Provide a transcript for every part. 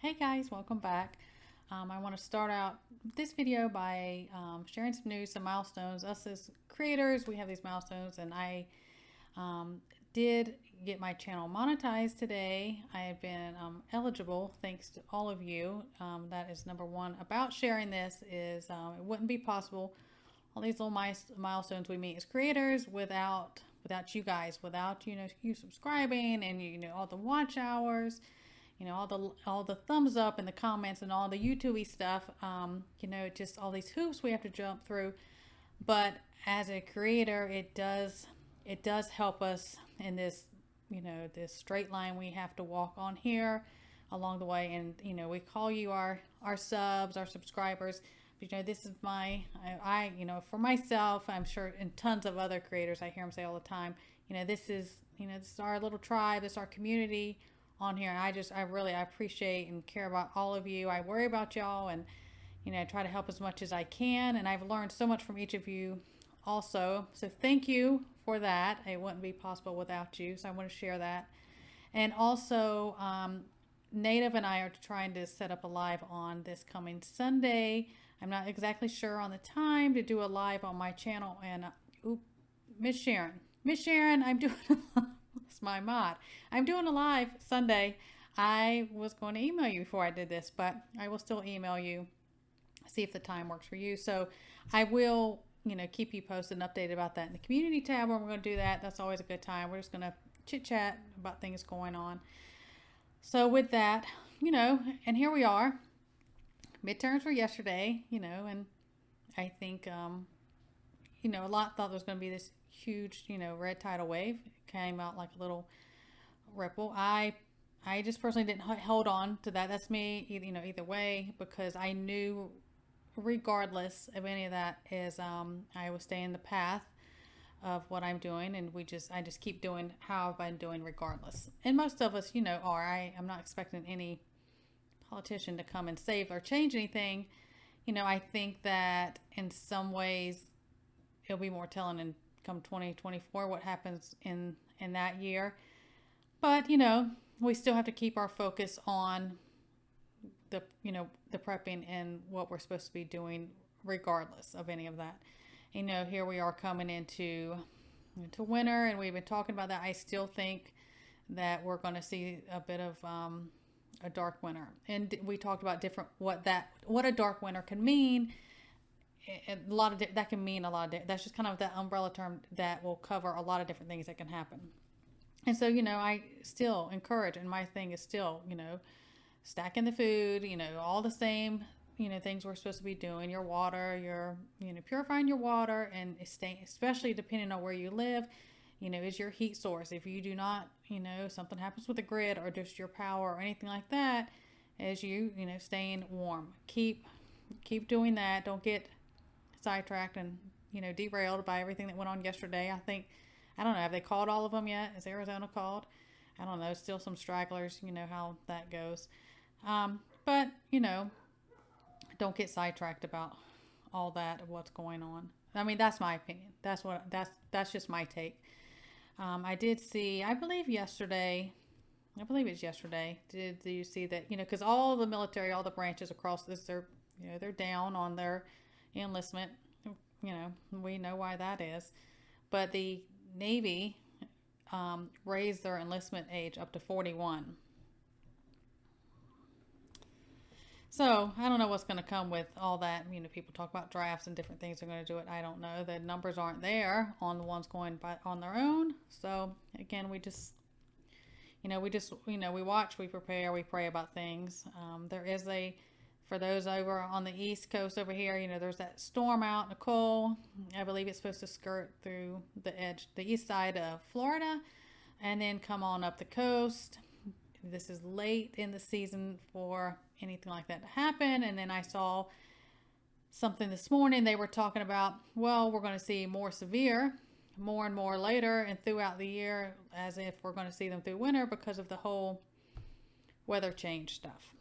Hey guys, welcome back. I want to start out this video by sharing some news, some milestones. Us as creators, we have these milestones, and I did get my channel monetized today. I have been eligible thanks to all of you. That is number one. About sharing this is it wouldn't be possible. All these little milestones we meet as creators without you guys, without you subscribing and all the watch hours, all the thumbs up and the comments and all the YouTube stuff, just all these hoops we have to jump through. But as a creator, it does help us in this, this straight line we have to walk on here along the way. And, we call you our subs, our subscribers. But, this is I for myself, I'm sure, and tons of other creators, I hear them say all the time, this is our little tribe, this is our community on here. And I really appreciate and care about all of you. I worry about y'all and, try to help as much as I can. And I've learned so much from each of you also. So thank you for that. It wouldn't be possible without you. So I want to share that. And also, Native and I are trying to set up a live on this coming Sunday. I'm not exactly sure on the time to do a live on my channel. And Miss Sharon, I'm doing it's my mod. I'm doing a live Sunday. I was going to email you before I did this, but I will still email you, see if the time works for you. So I will, keep you posted and updated about that in the community tab where we're going to do that. That's always a good time. We're just going to chit chat about things going on. So with that, and here we are. Midterms were yesterday, and I think, a lot thought there was going to be this huge, red tidal wave. It came out like a little ripple. I just personally didn't hold on to that. That's me, either way, because I knew regardless of any of that is I was staying in the path of what I'm doing, and I just keep doing how I've been doing regardless. And most of us, are. I'm not expecting any politician to come and save or change anything. I think that in some ways it'll be more telling in come 2024 what happens in that year. But we still have to keep our focus on the the prepping and what we're supposed to be doing regardless of any of that. Here we are coming into winter, and we've been talking about that. I still think that we're going to see a bit of a dark winter, and we talked about what a dark winter can mean. That can mean a lot of that's just kind of that umbrella term that will cover a lot of different things that can happen. And so I still encourage, and my thing is still stacking the food, all the same things we're supposed to be doing. Your water, your purifying your water, and especially depending on where you live, is your heat source. If you do not, something happens with the grid or just your power or anything like that, is staying warm. Keep doing that. Don't get sidetracked and derailed by everything that went on yesterday. I don't know, have they called all of them yet? Is Arizona called? I don't know. Still some stragglers. How that goes. But don't get sidetracked about all that of what's going on. I mean, that's my opinion. That's just my take. I did see, I believe it's yesterday. Did you see that? Because all the military, all the branches across this, they're down on their enlistment. We know why that is. But the Navy raised their enlistment age up to 41. So I don't know what's going to come with all that. People talk about drafts and different things are going to do it. I don't know. The numbers aren't there on the ones going on their own. So again, we watch, we prepare, we pray about things. There is for those over on the East Coast over here, there's that storm out, Nicole. I believe it's supposed to skirt through the east side of Florida, and then come on up the coast. This is late in the season for anything like that to happen. And then I saw something this morning. They were talking about, well, we're going to see more severe, more and more later and throughout the year, as if we're going to see them through winter because of the whole weather change stuff.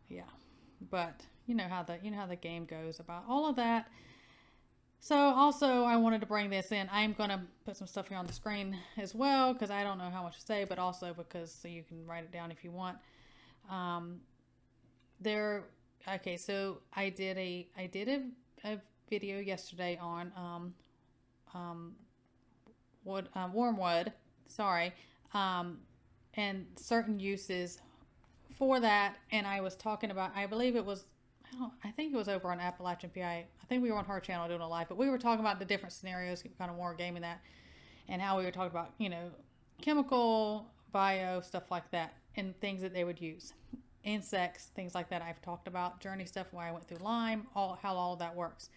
Yeah, but you know how the game goes about all of that. So also I wanted to bring this in. I'm going to put some stuff here on the screen as well because I don't know how much to say, but also because so you can write it down if you want. There, okay, so I did a video yesterday on wormwood, sorry, and certain uses for that. And I was talking about, I believe it was, I think it was over on Appalachian PI. I think we were on her channel doing a live, but we were talking about the different scenarios, kind of war gaming that, and how we were talking about, chemical, bio, stuff like that, and things that they would use. Insects, things like that. I've talked about journey stuff, why I went through Lyme, how all of that works.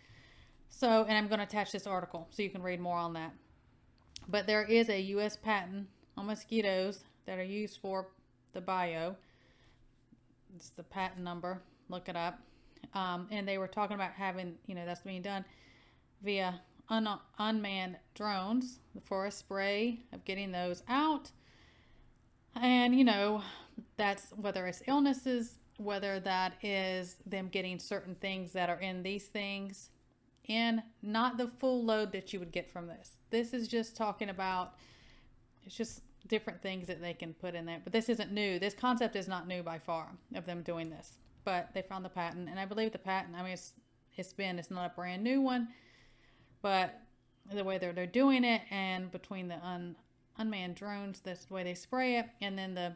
So, and I'm going to attach this article so you can read more on that. But there is a U.S. patent on mosquitoes that are used for the bio. It's the patent number. Look it up. And they were talking about having, that's being done via unmanned drones for a spray of getting those out. And, that's whether it's illnesses, whether that is them getting certain things that are in these things, and not the full load that you would get from this. This is just talking about, it's just different things that they can put in there. But this isn't new. This concept is not new by far of them doing this. But they found the patent, and I believe the patent, it's not a brand new one, but the way they're doing it, and between the unmanned drones, that's the way they spray it, and then the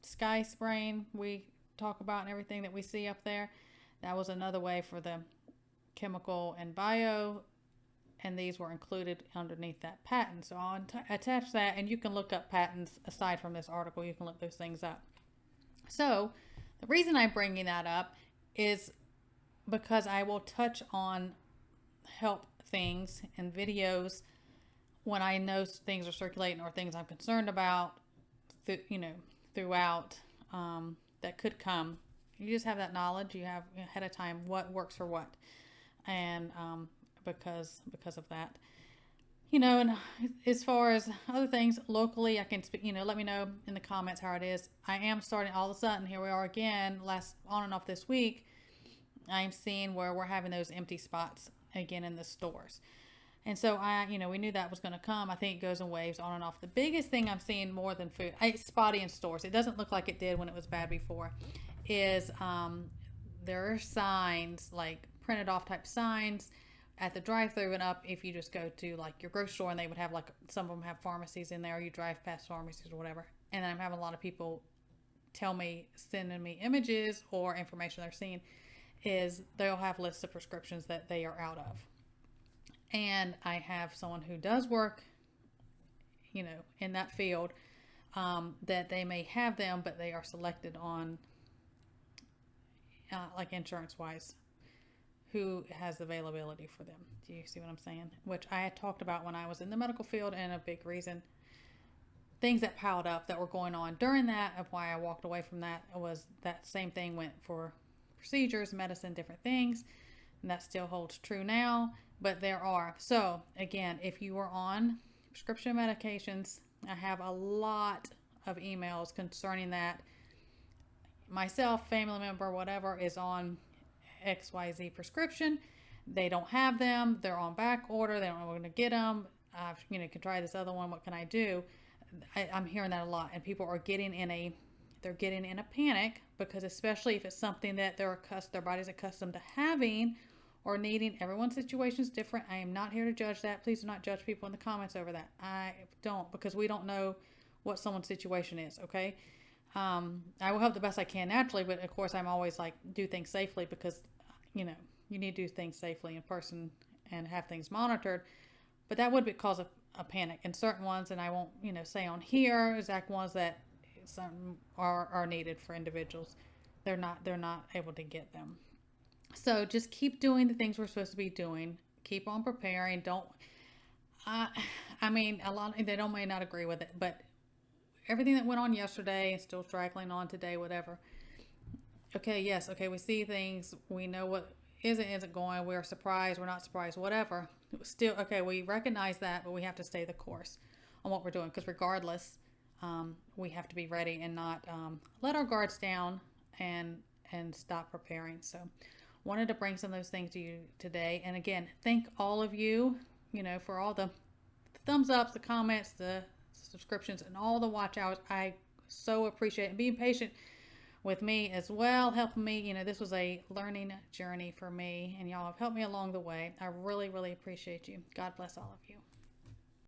sky spraying we talk about and everything that we see up there, that was another way for the chemical and bio, and these were included underneath that patent. So I'll attach that, and you can look up patents aside from this article. You can look those things up. So the reason I'm bringing that up is because I will touch on help things and videos when I know things are circulating or things I'm concerned about, throughout that could come. You just have that knowledge. You have ahead of time what works for what, and because of that, and as far as other things locally, I can speak. Let me know in the comments how it is. I am starting all of a sudden. Here we are again. On and off this week, I'm seeing where we're having those empty spots again in the stores. And so we knew that was going to come. I think it goes in waves on and off. The biggest thing I'm seeing more than food, it's spotty in stores. It doesn't look like it did when it was bad before, is there are signs, like printed off type signs at the drive-thru and up. If you just go to like your grocery store, and they would have some of them have pharmacies in there, or you drive past pharmacies or whatever. And I'm having a lot of people sending me images or information they're seeing, is they'll have lists of prescriptions that they are out of. And I have someone who does work, in that field, that they may have them, but they are selected on, like insurance-wise, who has availability for them. Do you see what I'm saying? Which I had talked about when I was in the medical field, and a big reason, things that piled up that were going on during that, of why I walked away from that, was that same thing went for procedures, medicine, different things. And that still holds true now, but there are. So again, if you are on prescription medications, I have a lot of emails concerning that. Myself, family member, whatever, is on XYZ prescription. They don't have them. They're on back order. They don't know when to get them. Can try this other one. What can I do? I'm hearing that a lot, and people are getting in a panic, because especially if it's something that their body's accustomed to having or needing. Everyone's situation is different. I am not here to judge that. Please do not judge people in the comments over that. I don't, because we don't know what someone's situation is, okay? I will help the best I can naturally, but of course I'm always like, do things safely, because, you need to do things safely in person and have things monitored. But that would cause a panic. And certain ones, and I won't, say on here, exact ones that some are needed for individuals. They're not able to get them. So just keep doing the things we're supposed to be doing. Keep on preparing. A lot, they may not agree with it, but everything that went on yesterday, still straggling on today, whatever. Okay, yes, okay, we see things. We know what isn't going. We're surprised. We're not surprised, whatever. Still, okay, we recognize that, but we have to stay the course on what we're doing, because regardless, we have to be ready and not let our guards down and stop preparing. So wanted to bring some of those things to you today. And again, thank all of you, for all the thumbs ups, the comments, the subscriptions, and all the watch hours. I so appreciate it. And being patient with me as well, helping me. This was a learning journey for me, and y'all have helped me along the way. I really, really appreciate you. God bless all of you.